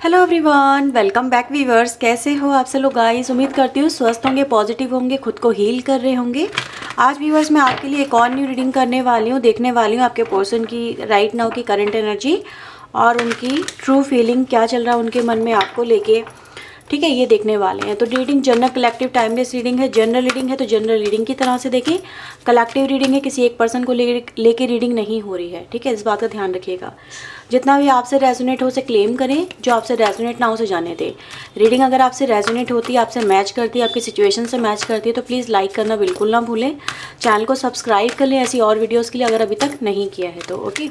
Hello everyone, welcome back viewers. कैसे हो आप सब लोग गाइस? उम्मीद करती हूँ स्वस्थ होंगे, पॉजिटिव होंगे, खुद को हील कर रहे होंगे। आज वीवर्स मैं आपके लिए एक और न्यू रीडिंग करने वाली हूँ, देखने वाली हूँ आपके पर्सन की राइट नाउ की करंट एनर्जी और उनकी ट्रू फीलिंग क्या चल रहा है उनके मन में आपको लेके। ठीक है, ये देखने वाले हैं। तो reading general collective timeless reading है। जनरल रीडिंग है तो जनरल रीडिंग की तरह से देखें। कलेक्टिव रीडिंग है, किसी एक पर्सन को लेके रीडिंग नहीं हो रही है। ठीक है, इस बात का ध्यान रखिएगा। जितना भी आपसे रेजोनेट हो उसे क्लेम करें, जो आपसे रेजोनेट ना हो उसे जाने दें। रीडिंग अगर आपसे रेजोनेट होती है, आपसे मैच करती है, आपकी सिचुएशन से मैच करती है तो प्लीज़ लाइक करना बिल्कुल ना भूलें। चैनल को सब्सक्राइब कर लें ऐसी और वीडियोज़ के लिए अगर अभी तक नहीं किया है तो। ओके,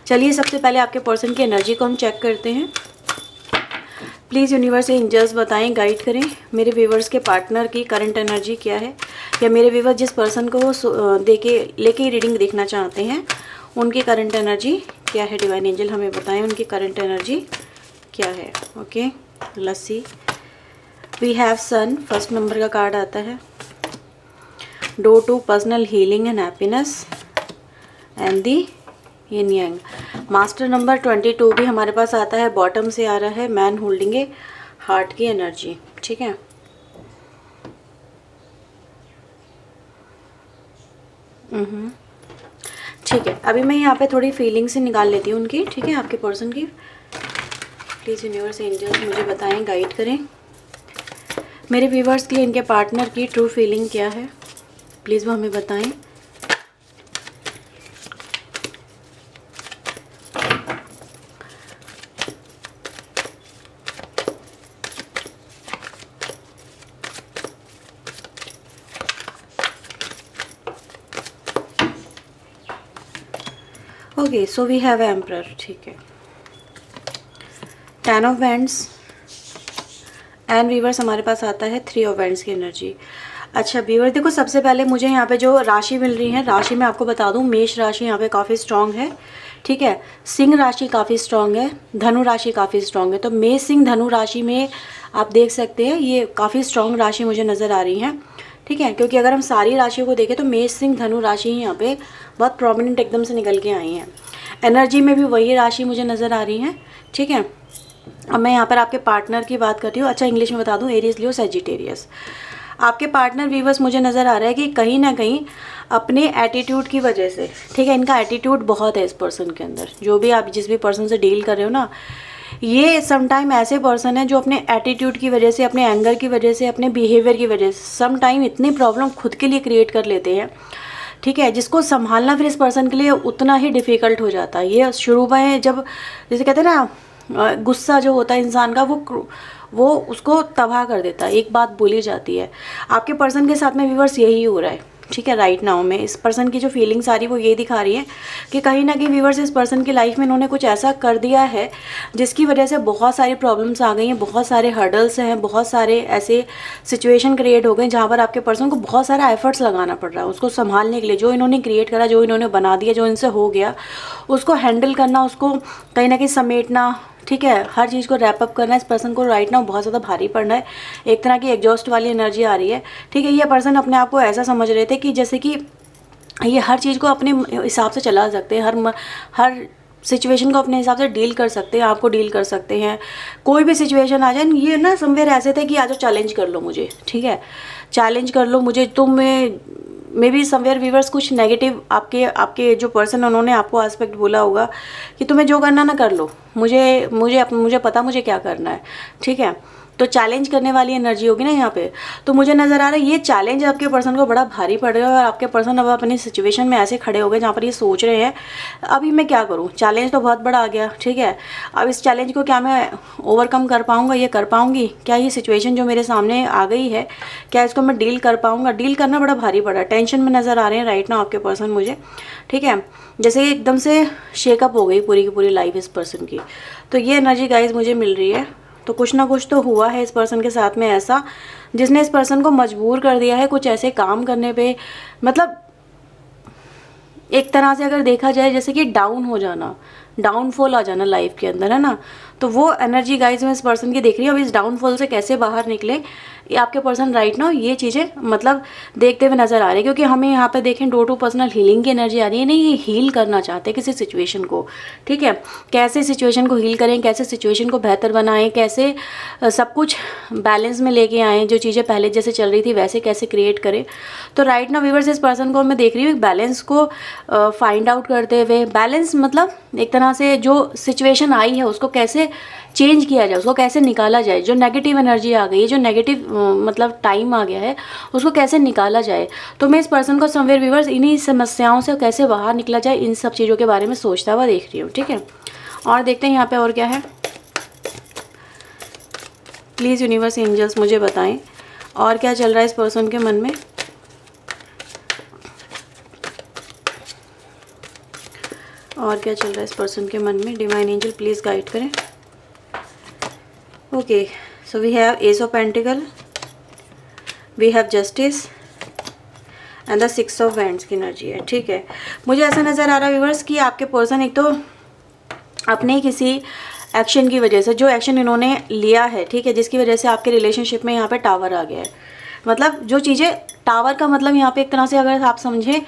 चलिए सबसे पहले आपके पर्सन की एनर्जी को हम चेक करते हैं। प्लीज़ यूनिवर्स एंजल्स बताएं, गाइड करें मेरे व्यूवर्स के पार्टनर की करंट एनर्जी क्या है, या मेरे व्यूवर्स जिस पर्सन को लेके रीडिंग देखना चाहते हैं उनकी करंट एनर्जी क्या है। डिवाइन एंजल हमें बताएं उनकी करंट एनर्जी क्या है। Okay, let's see. We have sun, first number का कार्ड आता है। Door to personal healing and happiness and the yin yang. Master number 22 भी हमारे पास आता है, बॉटम से आ रहा है मैन होल्डिंग ए हार्ट की एनर्जी। ठीक है, ठीक है। अभी मैं यहाँ पे थोड़ी फीलिंग से निकाल लेती हूँ उनकी। ठीक है, आपके पर्सन की। प्लीज़ यूनिवर्स एंजल्स मुझे बताएं, गाइड करें मेरे व्यूवर्स के लिए इनके पार्टनर की ट्रू फीलिंग क्या है। प्लीज़ वो हमें बताएं। Okay, so we have emperor. ठीक है, 10 ऑफ वैंड्स एंड वीवर्स हमारे पास आता है 3 ऑफ वैंड्स की एनर्जी। अच्छा वीवर, देखो सबसे पहले मुझे यहाँ पे जो राशि मिल रही है, राशि मैं आपको बता दूँ, मेष राशि यहाँ पे काफ़ी स्ट्रांग है। ठीक है, सिंह राशि काफ़ी स्ट्रांग है, धनु राशि काफ़ी स्ट्रांग है। तो मेष सिंह धनु राशि में आप देख सकते हैं ये काफ़ी स्ट्रांग राशि मुझे नज़र आ रही है। ठीक है, क्योंकि अगर हम सारी राशियों को देखें तो मेष सिंह धनु राशि ही यहाँ पे बहुत प्रोमिनेंट एकदम से निकल के आई हैं। एनर्जी में भी वही राशि मुझे नज़र आ रही है। ठीक है, अब मैं यहाँ पर आपके पार्टनर की बात करती हूँ। अच्छा, इंग्लिश में बता दूँ, एरीज, लियो, सैजिटेरियस। आपके पार्टनर व्यूवर्स मुझे नज़र आ रहा है कि कहीं ना कहीं अपने एटीट्यूड की वजह से, ठीक है, इनका एटीट्यूड बहुत है इस पर्सन के अंदर। जो भी आप जिस भी पर्सन से डील कर रहे हो ना, ये समटाइम ऐसे पर्सन है जो अपने एटीट्यूड की वजह से, अपने एंगर की वजह से, अपने बिहेवियर की वजह से समटाइम इतनी प्रॉब्लम खुद के लिए क्रिएट कर लेते हैं। ठीक है, जिसको संभालना फिर इस पर्सन के लिए उतना ही डिफ़िकल्ट हो जाता है। ये शुरू में जब, जैसे कहते हैं ना, गुस्सा जो होता है इंसान का वो उसको तबाह कर देता है। एक बात बोली जाती है, आपके पर्सन के साथ में व्यूवर्स यही हो रहा है। ठीक है, राइट नाउ में इस पर्सन की जो फीलिंग्स आ रही है वो ये दिखा रही है कि कहीं ना कहीं व्यूवर्स इस पर्सन की लाइफ में इन्होंने कुछ ऐसा कर दिया है जिसकी वजह से बहुत सारी प्रॉब्लम्स आ गई हैं, बहुत सारे हर्डल्स हैं, बहुत सारे ऐसे सिचुएशन क्रिएट हो गए जहाँ पर आपके पर्सन को बहुत सारा एफर्ट्स लगाना पड़ रहा है उसको संभालने के लिए। जो इन्होंने क्रिएट करा, जो इन्होंने बना दिया, जो इनसे हो गया, उसको हैंडल करना, उसको कहीं ना कहीं समेटना, ठीक है, हर चीज़ को रैप अप करना इस पर्सन को राइट नाउ बहुत ज़्यादा भारी पड़ना है। एक तरह की एग्जॉस्ट वाली एनर्जी आ रही है। ठीक है, ये पर्सन अपने आप को ऐसा समझ रहे थे कि जैसे कि ये हर चीज़ को अपने हिसाब से चला सकते हैं, हर सिचुएशन को अपने हिसाब से डील कर सकते हैं, आपको डील कर सकते हैं। कोई भी सिचुएशन आ जाए, ये ना समवेयर ऐसे थे कि आ जाओ चैलेंज कर लो मुझे। ठीक है, चैलेंज कर लो मुझे, तुम मे बी समवेयर व्यूवर्स कुछ नेगेटिव आपके जो पर्सन उन्होंने आपको एस्पेक्ट बोला होगा कि तुम्हें जो करना ना कर लो, मुझे पता मुझे क्या करना है। ठीक है, तो चैलेंज करने वाली एनर्जी होगी ना यहाँ पे। तो मुझे नज़र आ रहा है ये चैलेंज आपके पर्सन को बड़ा भारी पड़ रहा है और आपके पर्सन अब अपनी सिचुएशन में ऐसे खड़े हो गए जहाँ पर ये सोच रहे हैं अभी मैं क्या करूँ, चैलेंज तो बहुत बड़ा आ गया। ठीक है, अब इस चैलेंज को क्या मैं ओवरकम कर पाऊँगा, ये कर पाऊँगी क्या, ये सिचुएशन जो मेरे सामने आ गई है क्या इसको मैं डील कर पाऊँगा। डील करना बड़ा भारी पड़ा, टेंशन में नज़र आ रहे हैं राइट ना आपके पर्सन मुझे। ठीक है, जैसे एकदम से शेकअप हो गई पूरी की पूरी लाइफ इस पर्सन की। तो ये एनर्जी गाइज मुझे मिल रही है। तो कुछ ना कुछ तो हुआ है इस पर्सन के साथ में ऐसा जिसने इस पर्सन को मजबूर कर दिया है कुछ ऐसे काम करने पे। मतलब एक तरह से अगर देखा जाए जैसे कि डाउन हो जाना, डाउनफॉल आ जाना लाइफ के अंदर, है ना। तो वो एनर्जी गाइज मैं इस पर्सन की देख रही हूँ। अब इस डाउनफॉल से कैसे बाहर निकले, ये आपके पर्सन राइट नाउ ये चीज़ें मतलब देखते हुए नज़र आ रहे हैं, क्योंकि हमें यहाँ पे देखें डोर टू पर्सनल हीलिंग की एनर्जी आ रही है। नहीं, ये हील करना चाहते हैं किसी सिचुएशन को, ठीक है। कैसे सिचुएशन को हील करें, कैसे सिचुएशन को बेहतर बनाएं, कैसे सब कुछ बैलेंस में लेके आएँ, जो चीज़ें पहले जैसे चल रही थी वैसे कैसे क्रिएट करें। तो राइट नाउ व्यूअर्स इस पर्सन को मैं देख रही हूँ बैलेंस को फाइंड आउट करते हुए। बैलेंस मतलब एक तरह से जो सिचुएशन आई है उसको कैसे चेंज किया जाए, उसको कैसे निकाला जाए, जो नेगेटिव एनर्जी आ गई है, जो नेगेटिव मतलब टाइम आ गया है, उसको कैसे निकाला जाए। तो मैं इस पर्सन को समवेयर व्यूअर्स इन्हीं समस्याओं से कैसे बाहर निकला जाए, इन सब चीज़ों के बारे में सोचता हुआ देख रही हूँ, ठीक है। और देखते हैं यहाँ पे और क्या है। प्लीज़ यूनिवर्स एंजल्स मुझे बताएं और क्या चल रहा है इस पर्सन के मन में। और क्या चल रहा है इस पर्सन के मन में, डिवाइन एंजल प्लीज़ गाइड करें। Okay, so we have ace of pentacles, we have justice and the 6 of wands की एनर्जी है, ठीक है। मुझे ऐसा नज़र आ रहा है व्यूअर्स कि आपके पर्सन एक तो अपने किसी एक्शन की वजह से, जो एक्शन इन्होंने लिया है, ठीक है, जिसकी वजह से आपके रिलेशनशिप में यहाँ पे टावर आ गया है। मतलब जो चीज़ें, टावर का मतलब यहाँ पे एक तरह से अगर आप समझें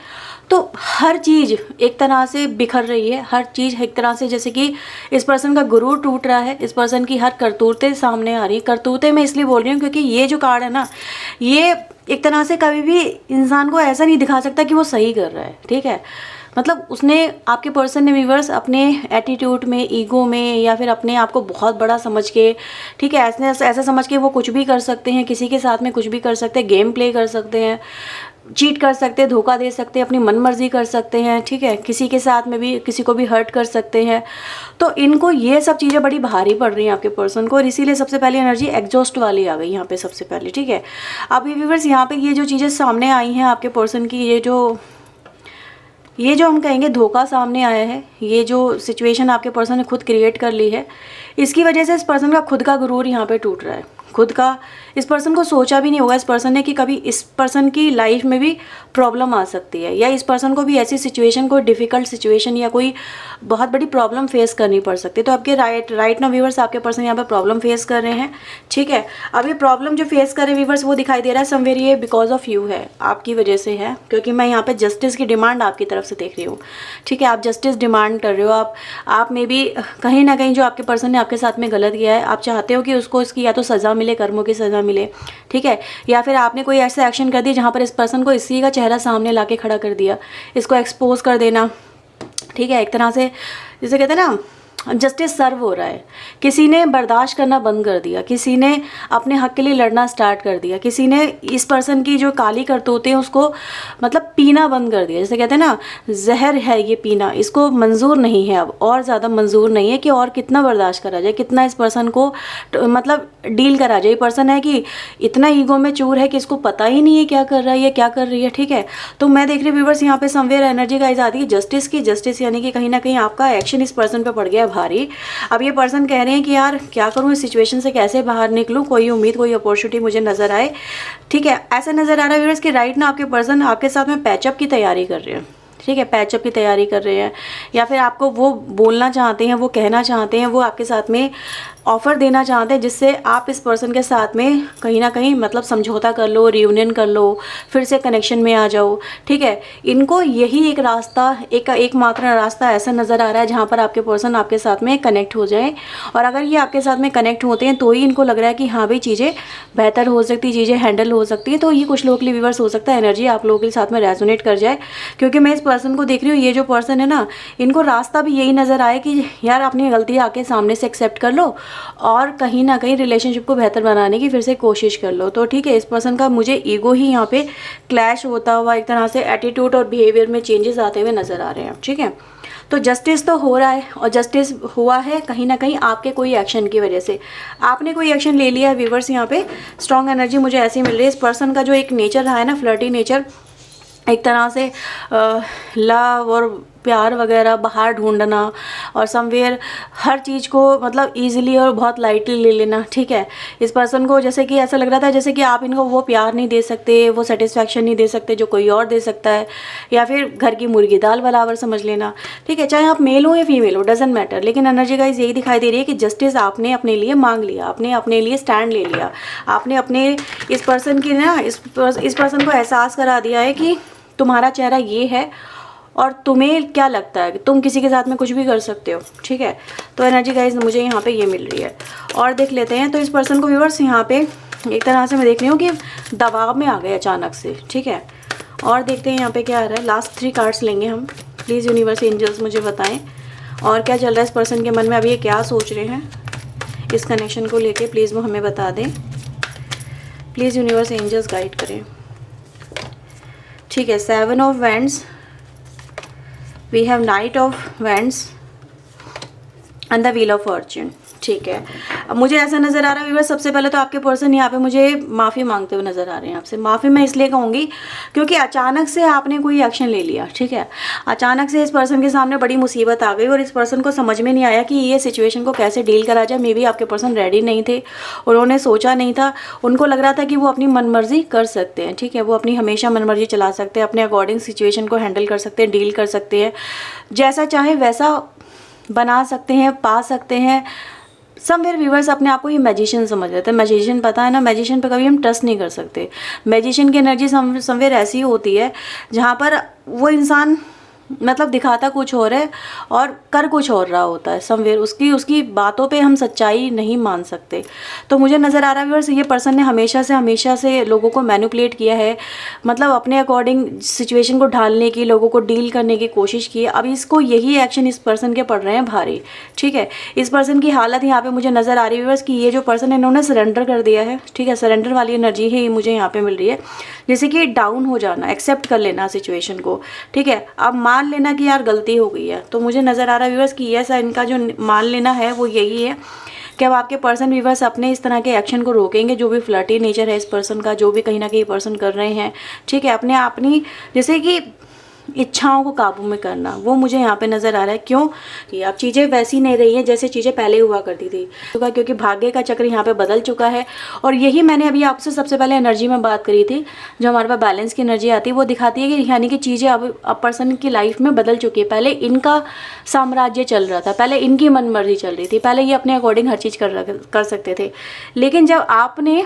तो हर चीज़ एक तरह से बिखर रही है, हर चीज़ एक तरह से, जैसे कि इस पर्सन का गुरूर टूट रहा है, इस पर्सन की हर करतूतें सामने आ रही है। करतूतें मैं इसलिए बोल रही हूँ क्योंकि ये जो कार्ड है ना, ये एक तरह से कभी भी इंसान को ऐसा नहीं दिखा सकता कि वो सही कर रहा है, ठीक है। मतलब उसने, आपके पर्सन ने व्यूअर्स अपने एटीट्यूड में, ईगो में, या फिर अपने आप को बहुत बड़ा समझ के, ठीक है, ऐसा समझ के वो कुछ भी कर सकते हैं, किसी के साथ में कुछ भी कर सकते हैं, गेम प्ले कर सकते हैं, चीट कर सकते हैं, धोखा दे सकते हैं, अपनी मनमर्जी कर सकते हैं, ठीक है, किसी के साथ में भी किसी को भी हर्ट कर सकते हैं। तो इनको ये सब चीज़ें बड़ी भारी पड़ रही हैं आपके पर्सन को, और इसीलिए सबसे पहले एनर्जी एग्जॉस्ट वाली आ गई यहाँ पे सबसे पहले, ठीक है। अभी व्यूअर्स यहाँ पे ये जो चीज़ें सामने आई हैं आपके पर्सन की, ये जो हम कहेंगे धोखा सामने आया है, ये जो सिचुएशन आपके पर्सन ने खुद क्रिएट कर ली है, इसकी वजह से इस पर्सन का खुद का गुरूर यहाँ पे टूट रहा है। खुद का, इस पर्सन को सोचा भी नहीं होगा इस पर्सन ने कि कभी इस पर्सन की लाइफ में भी प्रॉब्लम आ सकती है, या इस पर्सन को भी ऐसी सिचुएशन, कोई डिफ़िकल्ट सिचुएशन या कोई बहुत बड़ी प्रॉब्लम फेस करनी पड़ सकती है। तो आपके राइट ना व्यूअर्स आपके पर्सन यहाँ पे प्रॉब्लम फेस कर रहे हैं, ठीक है। अब ये प्रॉब्लम जो फेस कर रहे हैं व्यूअर्स, वो दिखाई दे रहा है समवेयर ये बिकॉज ऑफ यू है, आपकी वजह से है, क्योंकि मैं यहाँ पे जस्टिस की डिमांड आपकी तरफ से देख रही हूँ, ठीक है। आप जस्टिस डिमांड कर रहे हो, आप मे बी कहीं ना कहीं जो आपके पर्सन ने आपके साथ में गलत किया है, आप चाहते हो कि उसको इसकी या तो सज़ा मिले, कर्मों की सज़ा मिले, ठीक है, या फिर आपने कोई ऐसा एक्शन कर दिया जहाँ पर इस पर्सन को इसी का चेहरा सामने लाके खड़ा कर दिया, इसको एक्सपोज कर देना, ठीक है। एक तरह से जिसे कहते हैं ना, जस्टिस सर्व हो रहा है, किसी ने बर्दाश्त करना बंद कर दिया, किसी ने अपने हक के लिए लड़ना स्टार्ट कर दिया, किसी ने इस पर्सन की जो काली करतूतें हैं उसको मतलब पीना बंद कर दिया। जैसे कहते हैं ना, जहर है ये पीना, इसको मंजूर नहीं है, अब और ज़्यादा मंजूर नहीं है कि और कितना बर्दाश्त करा जाए, कितना इस पर्सन को मतलब डील करा जाए। ये पर्सन है कि इतना ईगो में चूर है कि इसको पता ही नहीं है क्या कर रहा है, ये क्या कर रही है, ठीक है। तो मैं देख रही हूँ व्यूअर्स यहाँ पे समवेयर एनर्जी गाइस आती है जस्टिस की, जस्टिस यानी कि कहीं ना कहीं आपका एक्शन इस पर्सन पे पड़ गया भारी। अब ये पर्सन कह रहे हैं कि यार क्या करूं, इस सिचुएशन से कैसे बाहर निकलूं, कोई उम्मीद, कोई अपॉर्चुनिटी मुझे नजर आए, ठीक है। ऐसा नजर आ रहा है व्यूअर्स कि राइट ना आपके पर्सन आपके साथ में पैचअप की तैयारी कर रहे हैं, ठीक है, पैचअप की तैयारी कर रहे हैं, या फिर आपको वो बोलना चाहते हैं, वो कहना चाहते हैं, वो आपके साथ में ऑफ़र देना चाहते हैं जिससे आप इस पर्सन के साथ में कहीं ना कहीं मतलब समझौता कर लो, रियूनियन कर लो, फिर से कनेक्शन में आ जाओ, ठीक है। इनको यही एक रास्ता, एकमात्र रास्ता ऐसा नज़र आ रहा है जहाँ पर आपके पर्सन आपके साथ में कनेक्ट हो जाए, और अगर ये आपके साथ में कनेक्ट होते हैं तो ही इनको लग रहा है कि हाँ भाई चीज़ें बेहतर हो सकती, चीज़ें हैंडल हो सकती हैं। तो ये कुछ लोगों के लिए व्यूअर्स हो सकता है एनर्जी आप लोगों के साथ में रेजोनेट कर जाए, क्योंकि मैं इस पर्सन को देख रही हूँ, ये जो पर्सन है ना, इनको रास्ता भी यही नज़र आए कि यार अपनी गलती आके सामने से एक्सेप्ट कर लो और कहीं ना कहीं रिलेशनशिप को बेहतर बनाने की फिर से कोशिश कर लो। तो ठीक है, इस पर्सन का मुझे ईगो ही यहाँ पे क्लैश होता हुआ, एक तरह से एटीट्यूड और बिहेवियर में चेंजेस आते हुए नज़र आ रहे हैं, ठीक है। तो जस्टिस तो हो रहा है, और जस्टिस हुआ है कहीं ना कहीं आपके कोई एक्शन की वजह से, आपने कोई एक्शन ले लिया है व्यूअर्स। यहाँ पे स्ट्रॉन्ग एनर्जी मुझे ऐसी मिल रही है, इस पर्सन का जो एक नेचर रहा है ना, फ्लर्टी नेचर, एक तरह से लव और प्यार वगैरह बाहर ढूंढना और समवेयर हर चीज़ को मतलब ईजिली और बहुत लाइटली ले लेना, ठीक है। इस पर्सन को जैसे कि ऐसा लग रहा था जैसे कि आप इनको वो प्यार नहीं दे सकते, वो सेटिस्फैक्शन नहीं दे सकते जो कोई और दे सकता है, या फिर घर की मुर्गी दाल बराबर समझ लेना, ठीक है। चाहे आप मेल हो या फीमेल हो, डजेंट मैटर, लेकिन एनर्जी गाइस यही दिखाई दे रही है कि जस्टिस आपने अपने लिए मांग लिया, आपने अपने लिए स्टैंड ले लिया, आपने अपने इस पर्सन की ना इस पर्सन को एहसास करा दिया है कि तुम्हारा चेहरा ये है और तुम्हें क्या लगता है कि तुम किसी के साथ में कुछ भी कर सकते हो, ठीक है। तो एनर्जी गाइस मुझे यहाँ पे ये मिल रही है। और देख लेते हैं तो इस पर्सन को व्यूअर्स यहाँ पे एक तरह से मैं देख रही हूँ कि दबाव में आ गए अचानक से, ठीक है। और देखते हैं यहाँ पे क्या आ रहा है। लास्ट 3 कार्ड्स लेंगे हम। प्लीज़ यूनिवर्स एंजल्स मुझे बताएं और क्या चल रहा है इस पर्सन के मन में, अभी ये क्या सोच रहे हैं इस कनेक्शन को लेके, प्लीज़ वो हमें बता दें। प्लीज़ यूनिवर्स एंजल्स गाइड करें, ठीक है। 7 of wands, we have knight of wands and the wheel of fortune, ठीक है। अब मुझे ऐसा नज़र आ रहा है व्यूअर्स, सबसे पहले तो आपके पर्सन यहाँ पे मुझे माफ़ी मांगते हुए नज़र आ रहे हैं आपसे। माफ़ी मैं इसलिए कहूँगी क्योंकि अचानक से आपने कोई एक्शन ले लिया, ठीक है। अचानक से इस पर्सन के सामने बड़ी मुसीबत आ गई और इस पर्सन को समझ में नहीं आया कि ये सिचुएशन को कैसे डील करा जाए। मे बी आपके पर्सन रेडी नहीं थे, उन्होंने सोचा नहीं था, उनको लग रहा था कि वो अपनी मनमर्जी कर सकते हैं, ठीक है। वो अपनी हमेशा मनमर्जी चला सकते हैं, अपने अकॉर्डिंग सिचुएशन को हैंडल कर सकते हैं, डील कर सकते हैं, जैसा चाहे वैसा बना सकते हैं, पा सकते हैं। समवेयर व्यूवर्स अपने आप को ये मैजिशियन समझ रहे थे। मैजिशियन पता है ना, मैजिशियन पे कभी हम ट्रस्ट नहीं कर सकते। मैजिशियन की एनर्जी समवेयर ऐसी होती है जहाँ पर वो इंसान मतलब दिखाता कुछ और है और कर कुछ और रहा होता है। समवेयर उसकी बातों पे हम सच्चाई नहीं मान सकते। तो मुझे नज़र आ रहा है व्यूअर्स ये पर्सन ने हमेशा से लोगों को मैनिपुलेट किया है, मतलब अपने अकॉर्डिंग सिचुएशन को ढालने की, लोगों को डील करने की कोशिश की है। अब इसको यही एक्शन इस पर्सन के पड़ रहे हैं भारी, ठीक है। इस पर्सन की हालत यहाँ पे मुझे नज़र आ रही है व्यूअर्स कि ये जो पर्सन है इन्होंने सरेंडर कर दिया है, ठीक है। सरेंडर वाली एनर्जी है मुझे यहाँ पे मिल रही है, जैसे कि डाउन हो जाना, एक्सेप्ट कर लेना सिचुएशन को, ठीक है। अब मान लेना कि यार गलती हो गई है। तो मुझे नज़र आ रहा है व्यूअर्स कि यस इनका जो मान लेना है वो यही है कि अब आपके पर्सन व्यूअर्स अपने इस तरह के एक्शन को रोकेंगे, जो भी फ्लर्टी नेचर है इस पर्सन का, जो भी कहीं ना कहीं पर्सन कर रहे हैं, ठीक है। अपनी जैसे कि इच्छाओं को काबू में करना, वो मुझे यहाँ पे नज़र आ रहा है। क्यों कि अब चीज़ें वैसी नहीं रही हैं जैसे चीज़ें पहले हुआ करती थी, क्योंकि भाग्य का चक्र यहाँ पे बदल चुका है। और यही मैंने अभी आपसे सबसे पहले एनर्जी में बात करी थी, जो हमारे पास बैलेंस की एनर्जी आती है वो दिखाती है कि यानी कि चीज़ें अब पर्सन की लाइफ में बदल चुकी है। पहले इनका साम्राज्य चल रहा था, पहले इनकी मनमर्जी चल रही थी, पहले ये अपने अकॉर्डिंग हर चीज़ कर सकते थे। लेकिन जब आपने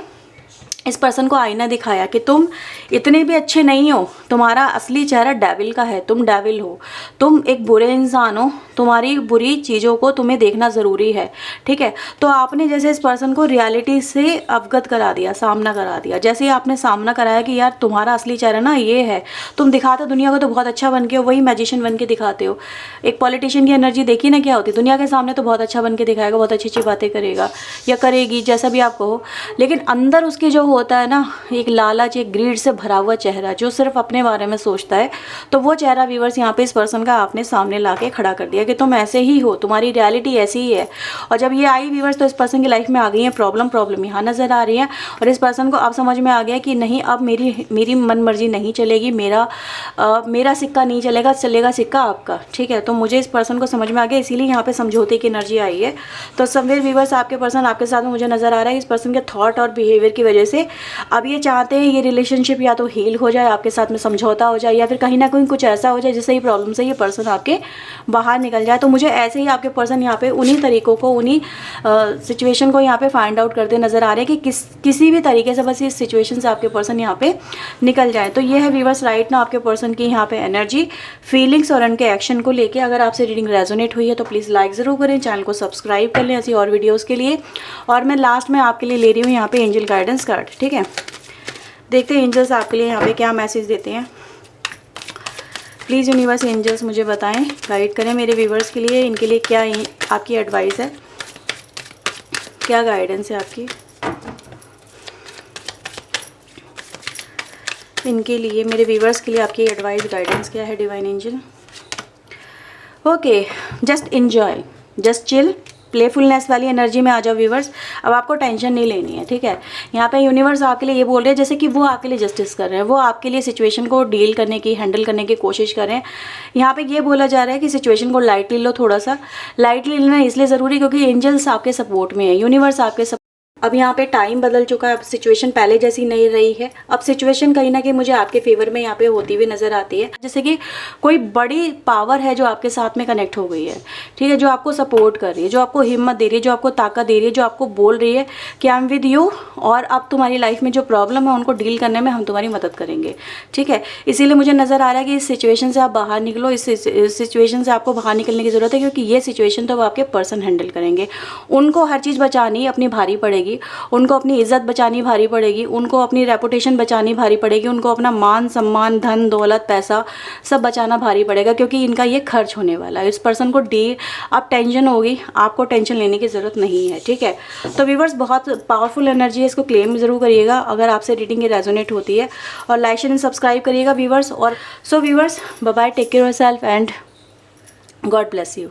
इस पर्सन को आईना दिखाया कि तुम इतने भी अच्छे नहीं हो, तुम्हारा असली चेहरा डेविल का है, तुम डेविल हो, तुम एक बुरे इंसान हो, तुम्हारी बुरी चीज़ों को तुम्हें देखना ज़रूरी है, ठीक है। तो आपने जैसे इस पर्सन को रियलिटी से अवगत करा दिया, सामना करा दिया। जैसे ही आपने सामना कराया कि यार तुम्हारा असली चेहरा ना ये है, तुम दिखाते दुनिया को तो बहुत अच्छा बन के हो, वही मैजिशियन बन के दिखाते हो। एक पॉलिटिशियन की एनर्जी देखी ना क्या होती, दुनिया के सामने तो बहुत अच्छा बन के दिखाएगा, बहुत अच्छी अच्छी बातें करेगा या करेगी, जैसा भी आप कहो, लेकिन अंदर उसके जो होता है ना एक लालच, एक ग्रीड से भरा हुआ चेहरा जो सिर्फ अपने बारे में सोचता है। तो वो चेहरा व्यूअर्स यहाँ पे इस पर्सन का आपने सामने ला के खड़ा कर दिया कि तुम ऐसे ही हो, तुम्हारी रियलिटी ऐसी ही है। और जब ये आई व्यूअर्स तो इस पर्सन की लाइफ में आ गई है प्रॉब्लम यहाँ नज़र आ रही है। और इस पर्सन को अब समझ में आ गया कि नहीं, अब मेरी मन मर्जी नहीं चलेगी, मेरा सिक्का नहीं चलेगा, चलेगा सिक्का आपका, ठीक है। तो मुझे इस पर्सन को समझ में आ गया, इसीलिए यहाँ पे समझौते की एनर्जी आई है। तो समवेयर व्यूअर्स आपके पर्सन आपके साथ में मुझे नज़र आ रहा है इस पर्सन के थॉट और बिहेवियर की वजह से अब ये चाहते हैं ये रिलेशनशिप या तो हील हो जाए, आपके साथ में समझौता हो जाए, या फिर कहीं ना कहीं कुछ ऐसा हो जाए जिससे ये प्रॉब्लम से ये पर्सन आपके बाहर निकल जाए। तो मुझे ऐसे ही आपके पर्सन यहाँ पे उन्हीं तरीकों को, उन्हीं सिचुएशन को यहाँ पे फाइंड आउट करते नज़र आ रहे हैं कि किसी भी तरीके से बस इस सिचुएशन से आपके पर्सन यहाँ पे निकल जाए। तो ये है व्यूअर्स राइट ना आपके पर्सन की यहाँ पे एनर्जी, फीलिंग्स और उनके एक्शन को लेके। अगर आपसे रीडिंग रेजोनेट हुई है तो प्लीज़ लाइक ज़रूर करें, चैनल को सब्सक्राइब कर लें ऐसी और वीडियोज़ के लिए। और मैं लास्ट में आपके लिए ले रही हूँ यहाँ पे एंजल गाइडेंस कार्ड, ठीक है। देखते हैं एंजल्स आपके लिए यहाँ पे क्या मैसेज देते हैं। प्लीज़ यूनिवर्स एंजल्स मुझे बताएं, गाइड करें मेरे व्यूवर्स के लिए, इनके लिए क्या आपकी एडवाइस है, क्या गाइडेंस है आपकी इनके लिए, मेरे व्यूवर्स के लिए आपकी एडवाइस गाइडेंस क्या है divine angel. Okay, just enjoy, just chill, playfulness वाली एनर्जी में आ जाओ व्यूवर्स। अब आपको टेंशन नहीं लेनी है, ठीक है। यहाँ पे यूनिवर्स आपके लिए ये बोल रहे हैं जैसे कि वो आपके लिए जस्टिस कर रहे हैं, वो आपके लिए सिचुएशन को डील करने की, हैंडल करने की कोशिश कर रहे हैं। यहाँ पे ये बोला जा रहा है कि सिचुएशन को लाइटली लो, थोड़ा सा लाइटली लेना इसलिए ज़रूरी क्योंकि एंजल्स आपके सपोर्ट में है, यूनिवर्स आपके अब यहाँ पे टाइम बदल चुका है, अब सिचुएशन पहले जैसी नहीं रही है। अब सिचुएशन कहीं ना कहीं मुझे आपके फेवर में यहाँ पे होती हुई नज़र आती है, जैसे कि कोई बड़ी पावर है जो आपके साथ में कनेक्ट हो गई है, ठीक है, जो आपको सपोर्ट कर रही है, जो आपको हिम्मत दे रही है, जो आपको ताकत दे रही है, जो आपको बोल रही है कि आई एम विद यू, और अब तुम्हारी लाइफ में जो प्रॉब्लम है उनको डील करने में हम तुम्हारी मदद करेंगे, ठीक है। इसीलिए मुझे नज़र आ रहा है कि इस सिचुएशन से आप बाहर निकलो, इस सिचुएशन से आपको बाहर निकलने की ज़रूरत है, क्योंकि ये सिचुएशन तो अब आपके पर्सन हैंडल करेंगे। उनको हर चीज़ बचानी अपनी भारी पड़ेगी, उनको अपनी इज्जत बचानी भारी पड़ेगी, उनको अपनी रेपुटेशन बचानी भारी पड़ेगी, उनको अपना मान सम्मान, धन दौलत, पैसा सब बचाना भारी पड़ेगा, क्योंकि इनका ये खर्च होने वाला है। इस पर्सन को अब टेंशन होगी, आपको टेंशन लेने की ज़रूरत नहीं है, ठीक है। तो व्यूवर्स बहुत पावरफुल एनर्जी है, इसको क्लेम ज़रूर करिएगा अगर आपसे रीडिंग ये रेजोनेट होती है, और लाइक शेयर एंड सब्सक्राइब करिएगा व्यूवर्स। और so viewers, bye bye, take care yourself and God bless you.